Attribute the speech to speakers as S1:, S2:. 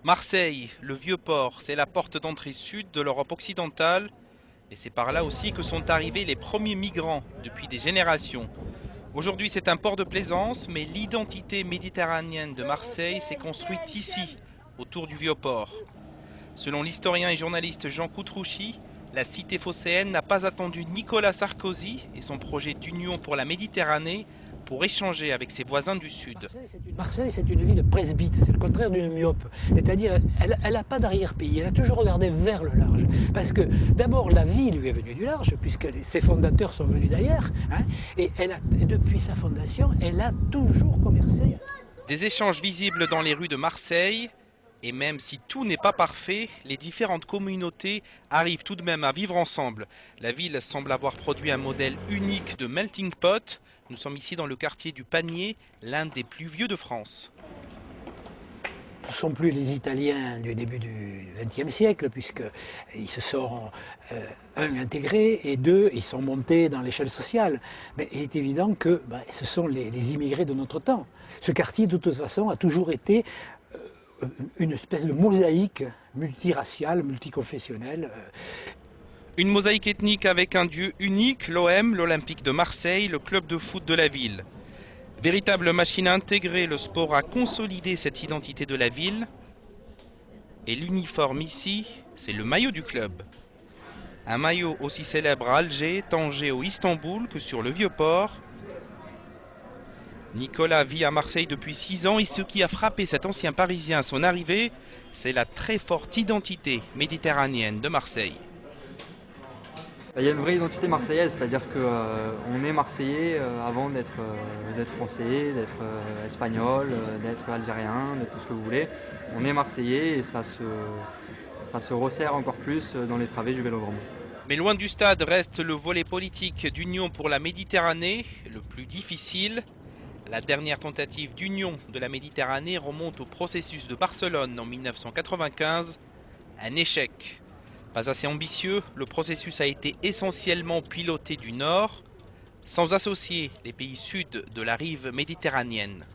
S1: Marseille, le Vieux-Port, c'est la porte d'entrée sud de l'Europe occidentale. Et c'est par là aussi que sont arrivés les premiers migrants depuis des générations. Aujourd'hui, c'est un port de plaisance, mais l'identité méditerranéenne de Marseille s'est construite ici, autour du Vieux-Port. Selon l'historien et journaliste Jean Coutrouchy, la cité phocéenne n'a pas attendu Nicolas Sarkozy et son projet d'union pour la Méditerranée pour échanger avec ses voisins du Sud.
S2: Marseille, c'est une ville presbyte, c'est le contraire d'une myope. C'est-à-dire, elle n'a pas d'arrière-pays, elle a toujours regardé vers le large. Parce que d'abord, la ville lui est venue du large, puisque ses fondateurs sont venus d'ailleurs. Et depuis sa fondation, elle a toujours commercé.
S1: Des échanges visibles dans les rues de Marseille. Et même si tout n'est pas parfait, les différentes communautés arrivent tout de même à vivre ensemble. La ville semble avoir produit un modèle unique de melting pot. Nous sommes ici dans le quartier du Panier, l'un des plus vieux de France.
S2: Ce ne sont plus les Italiens du début du XXe siècle, puisqu'ils se sont, intégrés, et deux, ils sont montés dans l'échelle sociale. Mais il est évident que ce sont les immigrés de notre temps. Ce quartier, de toute façon, a toujours été une espèce de mosaïque multiraciale, multiconfessionnelle.
S1: Une mosaïque ethnique avec un dieu unique, l'OM, l'Olympique de Marseille, le club de foot de la ville. Véritable machine à intégrer, le sport a consolidé cette identité de la ville. Et l'uniforme ici, c'est le maillot du club. Un maillot aussi célèbre à Alger, Tanger ou Istanbul que sur le Vieux-Port. Nicolas vit à Marseille depuis 6 ans et ce qui a frappé cet ancien Parisien à son arrivée, c'est la très forte identité méditerranéenne de Marseille.
S3: Il y a une vraie identité marseillaise, c'est-à-dire qu'on est marseillais avant d'être français, d'être espagnol, d'être algérien, d'être tout ce que vous voulez. On est marseillais et ça se resserre encore plus dans les travées du Vélodrome.
S1: Mais loin du stade reste le volet politique d'union pour la Méditerranée, le plus difficile. La dernière tentative d'union de la Méditerranée remonte au processus de Barcelone en 1995. Un échec. Pas assez ambitieux, le processus a été essentiellement piloté du nord, sans associer les pays sud de la rive méditerranéenne.